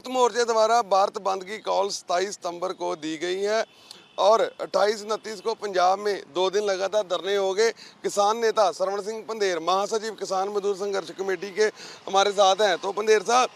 मोर्चे द्वारा भारत बंद की कॉल 27 सितंबर को दी गई है और 28-29 को पंजाब में 2 दिन लगातार धरने हो गए। किसान नेता सरवण सिंह पंधेर, महासचिव किसान मजदूर संघर्ष कमेटी के हमारे साथ हैं। तो पंधेर साहब,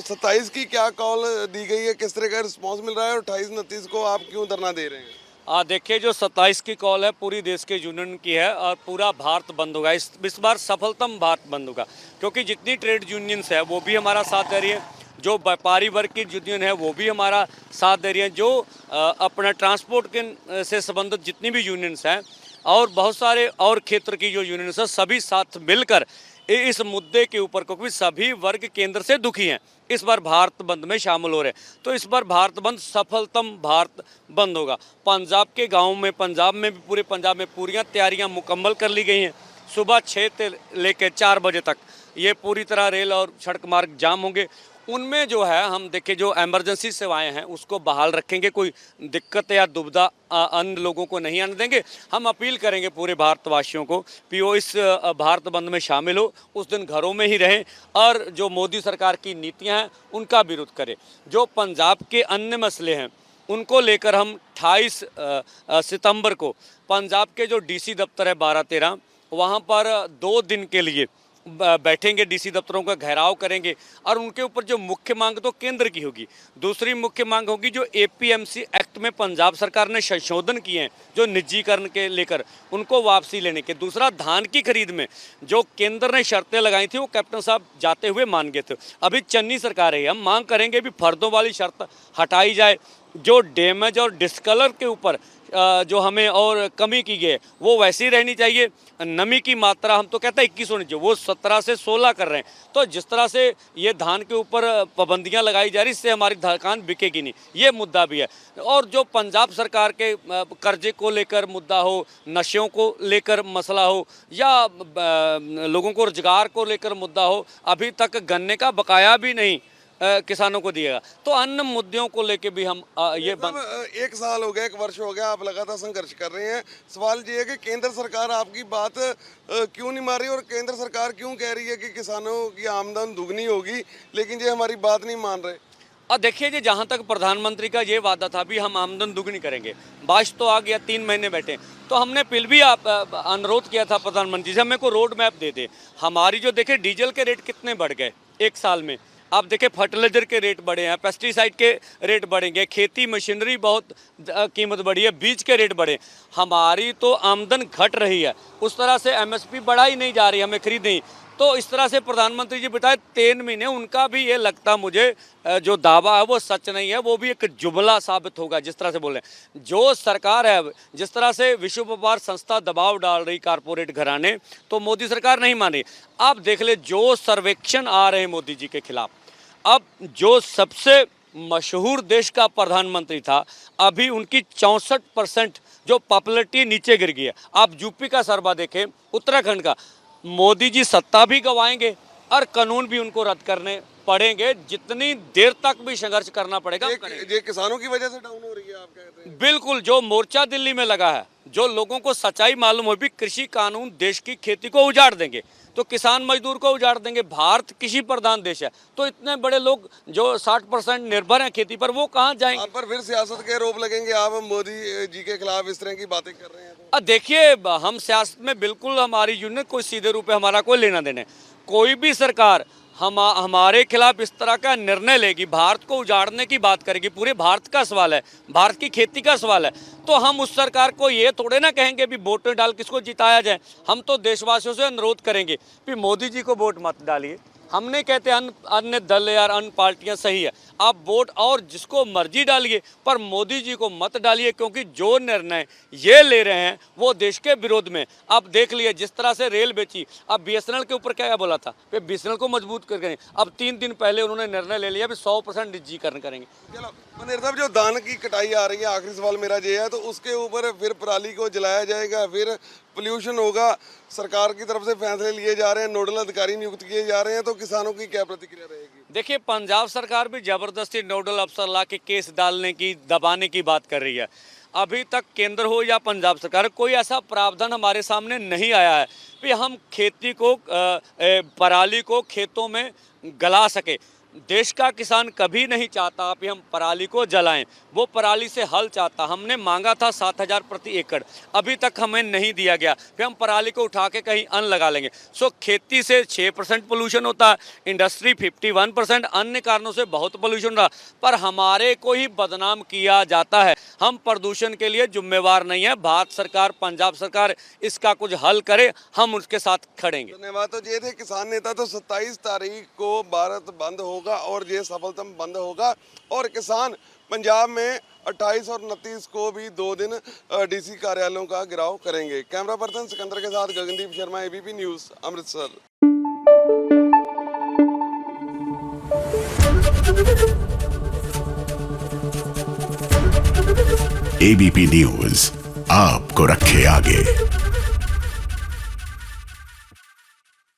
27 की क्या कॉल दी गई है, किस तरह का रिस्पॉन्स मिल रहा है और 28-29 को आप क्यों धरना दे रहे हैं? देखिए, जो 27 की कॉल है पूरी देश के यूनियन की है और पूरा भारत बंद होगा। इस बार सफलतम भारत बंद होगा, क्योंकि जितनी ट्रेड यूनियंस है वो भी हमारा साथ दे रही है, जो व्यापारी वर्ग की यूनियन है वो भी हमारा साथ दे रही है, जो अपना ट्रांसपोर्ट के से संबंधित जितनी भी यूनियंस हैं और बहुत सारे और क्षेत्र की जो यूनियंस है, सभी साथ मिलकर इस मुद्दे के ऊपर, क्योंकि सभी वर्ग केंद्र से दुखी हैं, इस बार भारत बंद में शामिल हो रहे हैं। तो इस बार भारत बंद सफलतम भारत बंद होगा। पंजाब के गाँव में, पंजाब में भी, पूरे पंजाब में पूरी तैयारियां मुकम्मल कर ली गई हैं। सुबह 6 से लेकर 4 बजे तक ये पूरी तरह रेल और सड़क मार्ग जाम होंगे। उनमें जो है, हम देखें, जो एमरजेंसी सेवाएं हैं उसको बहाल रखेंगे, कोई दिक्कत या दुविधा अन्य लोगों को नहीं आने देंगे। हम अपील करेंगे पूरे भारतवासियों को कि वो इस भारत बंद में शामिल हो, उस दिन घरों में ही रहें और जो मोदी सरकार की नीतियां हैं उनका विरोध करें। जो पंजाब के अन्य मसले हैं उनको लेकर हम 28 सितंबर को पंजाब के जो डीसी दफ्तर है 12-13, वहाँ पर 2 दिन के लिए बैठेंगे, डीसी दफ्तरों का घेराव करेंगे और उनके ऊपर जो मुख्य मांग तो केंद्र की होगी, दूसरी मुख्य मांग होगी जो एपीएमसी एक्ट में पंजाब सरकार ने संशोधन किए हैं, जो निजीकरण के लेकर उनको वापसी लेने के। दूसरा, धान की खरीद में जो केंद्र ने शर्तें लगाई थी वो कैप्टन साहब जाते हुए मान गए थे। अभी चन्नी सरकार है, हम मांग करेंगे भी फर्दों वाली शर्त हटाई जाए। जो डैमेज और डिस्कलर के ऊपर जो हमें और कमी की गई है वो वैसी रहनी चाहिए। नमी की मात्रा हम तो कहते हैं 21 होनी चाहिए, वो 17 से 16 कर रहे हैं। तो जिस तरह से ये धान के ऊपर पाबंदियां लगाई जा रही, इससे हमारी धान बिकेगी नहीं, ये मुद्दा भी है। और जो पंजाब सरकार के कर्जे को लेकर मुद्दा हो, नशों को लेकर मसला हो या लोगों को रोजगार को लेकर मुद्दा हो, अभी तक गन्ने का बकाया भी नहीं किसानों को दिएगा। तो अन्य मुद्दों को लेके भी हम ये एक साल हो गया, 1 वर्ष हो गया, आप लगातार संघर्ष कर रहे हैं। सवाल ये है कि केंद्र सरकार आपकी बात क्यों नहीं मान रही और केंद्र सरकार क्यों कह रही है कि किसानों की आमदन दुगनी होगी, लेकिन ये हमारी बात नहीं मान रहे। और देखिए जी, जहाँ तक प्रधानमंत्री का ये वादा था भी हम आमदन दुगनी करेंगे, बारिश तो आ गया, 3 महीने बैठे, तो हमने फिर भी अनुरोध किया था प्रधानमंत्री से हमें को रोड मैप दे दे। हमारी जो देखे डीजल के रेट कितने बढ़ गए 1 साल में, आप देखें फर्टिलाइजर के रेट बढ़े हैं, पेस्टिसाइड के रेट बढ़ेंगे, खेती मशीनरी बहुत कीमत बढ़ी है, बीज के रेट बढ़े। हमारी तो आमदन घट रही है, उस तरह से एमएसपी बढ़ाई नहीं जा रही, हमें खरीद नहीं। तो इस तरह से प्रधानमंत्री जी बताए 3 महीने, उनका भी ये लगता मुझे जो दावा है वो सच नहीं है, वो भी एक जुमला साबित होगा जिस तरह से बोल रहे हैं। जो सरकार है, जिस तरह से विश्व व्यापार संस्था दबाव डाल रही कारपोरेट घराने, तो मोदी सरकार नहीं मान रही। आप देख ले, जो सर्वेक्षण आ रहे हैं मोदी जी के खिलाफ, अब जो सबसे मशहूर देश का प्रधानमंत्री था, अभी उनकी 64% जो पॉपुलरिटी नीचे गिर गई है। आप यूपी का सर्वा देखें, उत्तराखंड का, मोदी जी सत्ता भी गंवाएंगे और कानून भी उनको रद्द करने पड़ेंगे, जितनी देर तक भी संघर्ष करना पड़ेगा। ये किसानों की वजह से डाउन हो रही है, आप कहते हैं? बिल्कुल, जो मोर्चा दिल्ली में लगा है, जो लोगों को सच्चाई मालूम हो भी कृषि कानून देश की खेती को उजाड़ देंगे, तो किसान मजदूर को उजाड़ देंगे। भारत कृषि प्रधान देश है, तो इतने बड़े लोग जो 60% निर्भर हैं खेती पर, वो कहाँ जाएंगे? आप पर फिर सियासत के आरोप लगेंगे, आप मोदी जी के खिलाफ इस तरह की बातें कर रहे हैं तो। देखिए, हम सियासत में बिल्कुल, हमारी यूनियन कोई सीधे रूप में हमारा कोई लेना देना, कोई भी सरकार हमारे खिलाफ इस तरह का निर्णय लेगी, भारत को उजाड़ने की बात करेगी, पूरे भारत का सवाल है, भारत की खेती का सवाल है, तो हम उस सरकार को ये थोड़े ना कहेंगे भी वोट डाल किसको जिताया जाए। हम तो देशवासियों से अनुरोध करेंगे कि मोदी जी को वोट मत डालिए। हम नहीं कहते अन्य दल या अन्य पार्टियां सही है, आप वोट और जिसको मर्जी डालिए, पर मोदी जी को मत डालिए, क्योंकि जो निर्णय ये ले रहे हैं वो देश के विरोध में। आप देख लिए जिस तरह से रेल बेची, अब बीएसएनएल के ऊपर क्या बोला था, फिर बीएसएनएल को मजबूत करेंगे, अब 3 दिन पहले उन्होंने निर्णय ले लिया भी 100% निजीकरण करेंगे। चलो पंधेर साहब, जो धान की कटाई आ रही है, आखिरी सवाल मेरा ये है, तो उसके ऊपर फिर पराली को जलाया जाएगा, फिर पोल्यूशन होगा, सरकार की तरफ से फैसले लिए जा रहे हैं, नोडल अधिकारी नियुक्त किए जा रहे हैं, तो किसानों की क्या प्रतिक्रिया रहेगी? देखिए, पंजाब सरकार भी जबरदस्ती नोडल अफसर ला के केस डालने की, दबाने की बात कर रही है। अभी तक केंद्र हो या पंजाब सरकार, कोई ऐसा प्रावधान हमारे सामने नहीं आया है कि हम खेती को, पराली को खेतों में गला सके। देश का किसान कभी नहीं चाहता कि हम पराली को जलाएं, वो पराली से हल चाहता। हमने मांगा था 7,000 प्रति एकड़, अभी तक हमें नहीं दिया गया, फिर हम पराली को उठा के कहीं अन्न लगा लेंगे। सो खेती से 6% पोल्यूशन होता है, इंडस्ट्री 51%, अन्य कारणों से बहुत पोल्यूशन रहा, पर हमारे को ही बदनाम किया जाता है। हम प्रदूषण के लिए जिम्मेवार नहीं है। भारत सरकार, पंजाब सरकार इसका कुछ हल करे, हम उसके साथ खड़ेंगे। धन्यवाद। तो ये थे किसान नेता। तो 27 तारीख को भारत बंद होगा और ये सफलतम बंद होगा और किसान पंजाब में 28 और 29 को भी 2 दिन डीसी कार्यालयों का घेराव करेंगे। कैमरा पर्सन सिकंदर के साथ Gagandeep Sharma, ABP news, Amritsar. ABP news आपको रखे आगे।